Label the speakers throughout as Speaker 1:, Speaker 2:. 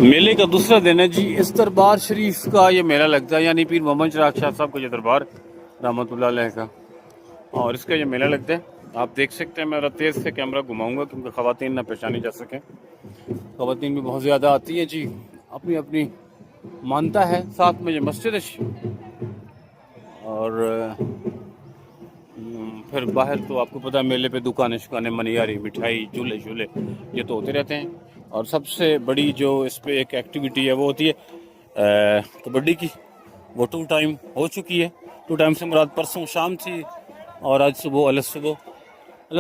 Speaker 1: मेले का दूसरा दिन है जी। इस दरबार शरीफ का ये मेला लगता है, यानी पीर मोहम्मद चिराग शाह साहब का ये दरबार रहमतुल्लाह अलैह का, और इसका ये मेला लगता है। आप देख सकते हैं, मैं तेज़ से कैमरा घुमाऊंगा क्योंकि ख़वातीन ना पहचानी जा सकें। ख़वातीन भी बहुत ज़्यादा आती है जी, अपनी अपनी मानता है। साथ में ये मस्जिद है, और फिर बाहर तो आपको पता है मेले पे दुकानें शुकानें, मनियारी, मिठाई, झूले झूले ये तो होते रहते हैं। और सबसे बड़ी जो इस पे एक एक्टिविटी है वो होती है कबड्डी की। वो 2 टाइम हो चुकी है। 2 टाइम से मुराद परसों शाम थी और आज सुबह अलग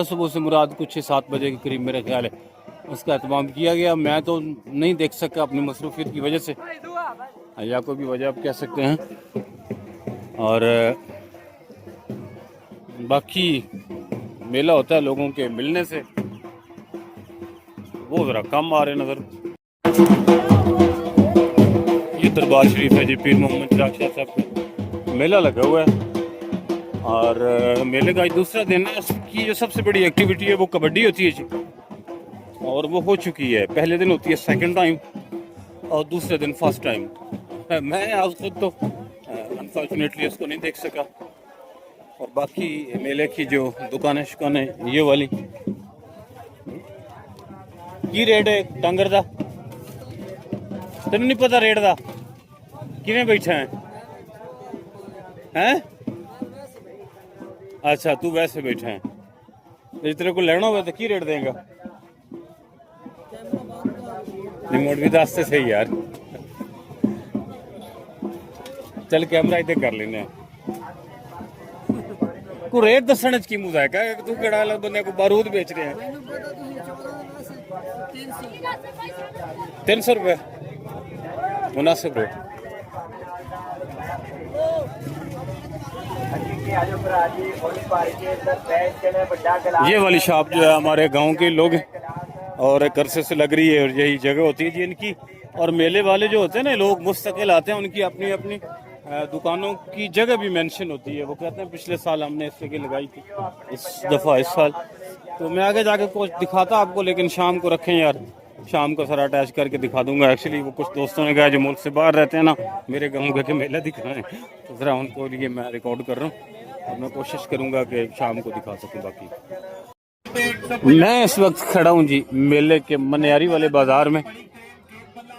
Speaker 1: सुबह से मुराद कुछ 7 बजे के करीब मेरा ख्याल है उसका एहतमाम किया गया। मैं तो नहीं देख सका अपनी मसरूफियत की वजह से, या कोई भी वजह आप कह सकते हैं। और बाकी मेला होता है लोगों के मिलने से, वो ज़रा कम आ रहे नज़र। ये दरबार शरीफ है जी, पीर मोहम्मद चिराग शाह साहब का मेला लगा हुआ है। और मेले का दूसरा दिन है। इसकी जो सबसे बड़ी एक्टिविटी है वो कबड्डी होती है जी, और वो हो चुकी है। पहले दिन होती है सेकंड टाइम और दूसरे दिन फर्स्ट टाइम। मैं आज खुद तो अनफॉर्चुनेटली इसको नहीं देख सका। और बाकी मेले की जो दुकानें शुकानें ये वाली की रेट है टांगर दा, तेन नहीं पता रेट दा किवें बैठा हैं? अच्छा तू वैसे बैठा है, जो तेरे को लेना हो तो की रेट देगा? रिमोट भी दस से सही यार। चल कैमरा इधर कर लेने को रेट दसने च की मुजायका है। तू केड़ा अलग बंदे को बारूद बेच रहे हैं? 300 रुपये मुनासिब रेट। ये वाली शॉप जो है हमारे गांव के लोग और करसे से लग रही है, और यही जगह होती है जी इनकी। और मेले वाले जो होते हैं ना लोग मुस्तकिल आते हैं, उनकी अपनी अपनी दुकानों की जगह भी मेंशन होती है। वो कहते हैं पिछले साल हमने इस जगह लगाई थी, इस दफ़ा इस साल। तो मैं आगे जाके कुछ दिखाता आपको, लेकिन शाम को रखें यार, शाम को सारा अटैच करके दिखा दूंगा। एक्चुअली वो कुछ दोस्तों ने कहा जो मुल्क से बाहर रहते हैं ना, मेरे गाँव के मेला दिखाएं, तो ज़रा उनको लिए मैं रिकॉर्ड कर रहा हूँ और मैं कोशिश करूँगा कि शाम को दिखा सकूँ। बाकी मैं इस वक्त खड़ा हूँ जी मेले के मनियारी वाले बाज़ार में,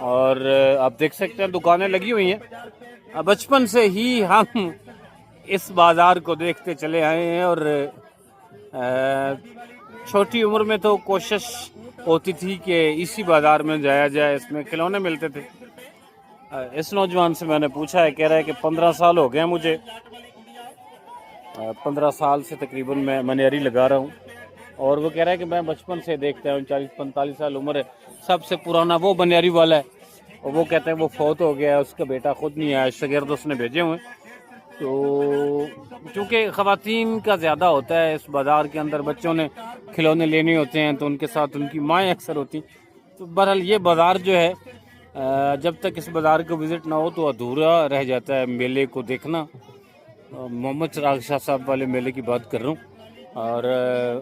Speaker 1: और आप देख सकते हैं दुकानें लगी हुई हैं। बचपन से ही हम इस बाज़ार को देखते चले आए हैं, और छोटी उम्र में तो कोशिश होती थी कि इसी बाज़ार में जाया जाए, इसमें खिलौने मिलते थे। इस नौजवान से मैंने पूछा है, कह रहा है कि 15 साल हो गए मुझे, 15 साल से तकरीबन मैं मनियारी लगा रहा हूँ। और वो कह रहा है कि मैं बचपन से देखता हूँ, 40-45 साल उम्र है। सबसे पुराना वो मनियारी वाला है, और वो कहते हैं वो फौत हो गया है, उसका बेटा खुद नहीं आया, शागिर्द उसने भेजे हुए। तो चूँकि ख़वातीन का ज़्यादा होता है इस बाज़ार के अंदर, बच्चों ने खिलौने लेने होते हैं तो उनके साथ उनकी माएँ अक्सर होती। तो बहरहाल ये बाज़ार जो है, जब तक इस बाज़ार को विज़िट ना हो तो अधूरा रह जाता है मेले को देखना। मोहम्मद चिराग शाह साहब वाले मेले की बात कर रहा हूँ। और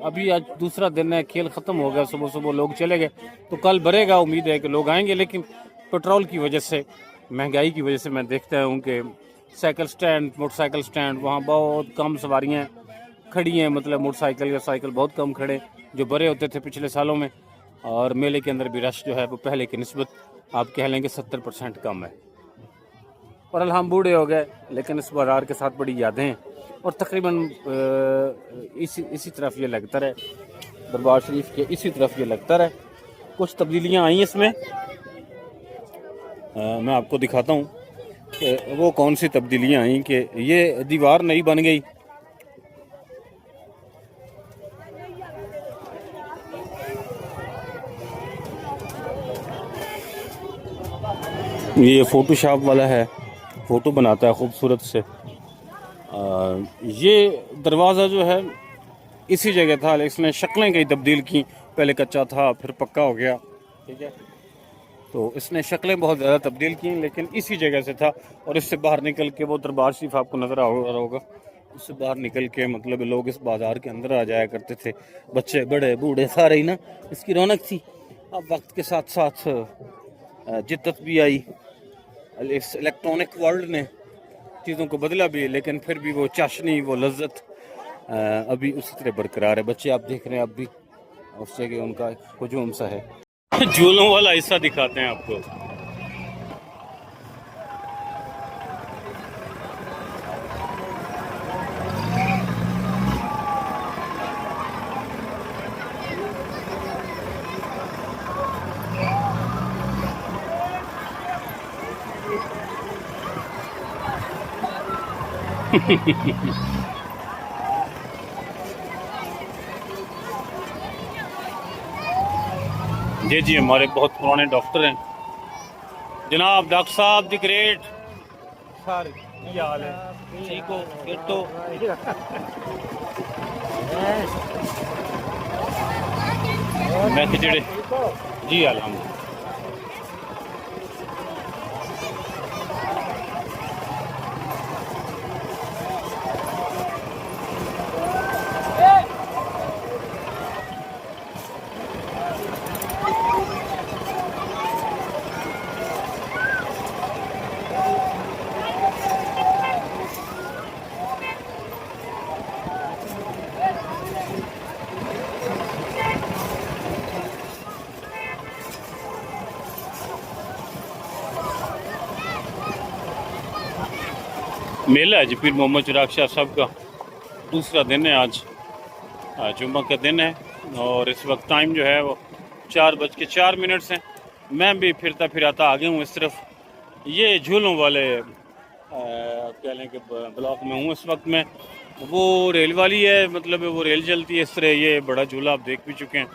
Speaker 1: अभी आज दूसरा दिन है, खेल ख़त्म हो गया, सुबह सुबह लोग चले गए, तो कल भरेगा। उम्मीद है कि लोग आएंगे, लेकिन पेट्रोल की वजह से, महंगाई की वजह से मैं देखता हूँ कि साइकिल स्टैंड, मोटरसाइकिल स्टैंड, वहाँ बहुत कम सवारियाँ खड़ी हैं। मतलब मोटरसाइकिल या साइकिल बहुत कम खड़े, जो भरे होते थे पिछले सालों में। और मेले के अंदर भी रश जो है वो पहले की निस्बत आप कह लेंगे 70% कम है। और हम बूढ़े हो गए, लेकिन इस बाज़ार के साथ बड़ी यादें हैं। और तकरीबन इसी तरफ ये लगता रहे, दरबार शरीफ के इसी तरफ ये लगता रहे। कुछ तब्दीलियाँ आई इसमें, मैं आपको दिखाता हूँ कि वो कौन सी तब्दीलियाँ आई। कि ये दीवार नई बन गई, ये फ़ोटो शॉप वाला है, फ़ोटो बनाता है खूबसूरत से। ये दरवाज़ा जो है इसी जगह था, लेकिन इसने शक्लें कई तब्दील की। पहले कच्चा था, फिर पक्का हो गया, ठीक है। तो इसने शक्लें बहुत ज़्यादा तब्दील की, लेकिन इसी जगह से था। और इससे बाहर निकल के वो दरबार शरीफ आपको नज़र आ रहा होगा, उससे बाहर निकल के मतलब लोग इस बाज़ार के अंदर आ जाया करते थे, बच्चे बड़े बूढ़े सारे ही ना। इसकी रौनक थी। अब वक्त के साथ साथ जिद्दत भी आई, इस इलेक्ट्रॉनिक वर्ल्ड ने चीज़ों को बदला भी, लेकिन फिर भी वो चाशनी, वो लज्जत अभी उसी तरह बरकरार है। बच्चे आप देख रहे हैं, अब भी उस जगह उनका हुजूम सा है। झूलों वाला हिस्सा दिखाते हैं आपको। जी जी, हमारे बहुत पुराने डॉक्टर हैं जनाब, डॉक्टर साहब दी ग्रेट। सर की हाल है? ठीक हो? फिर तो मैं खिचड़े जी अलहमदुलिल्लाह। मेला है जी पीर मोहम्मद चिराग शाह साहब का, दूसरा दिन है आज, जुम्मा का दिन है। और इस वक्त टाइम जो है वो 4:04 हैं। मैं भी फिरता फिराता आ गया हूँ इस तरफ। ये झूलों वाले कह लें कि ब्लॉक में हूँ इस वक्त मैं। वो रेल वाली है, मतलब वो रेल चलती है इस तरह। ये बड़ा झूला आप देख भी चुके हैं।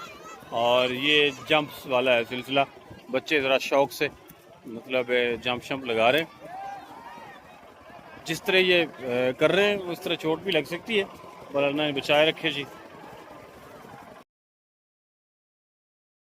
Speaker 1: और ये जंप्स वाला है सिलसिला, बच्चे ज़रा शौक से मतलब जंप शंप लगा रहे हैं। जिस तरह ये कर रहे हैं उस तरह चोट भी लग सकती है, पर अल्लाह ने बचाए रखे जी।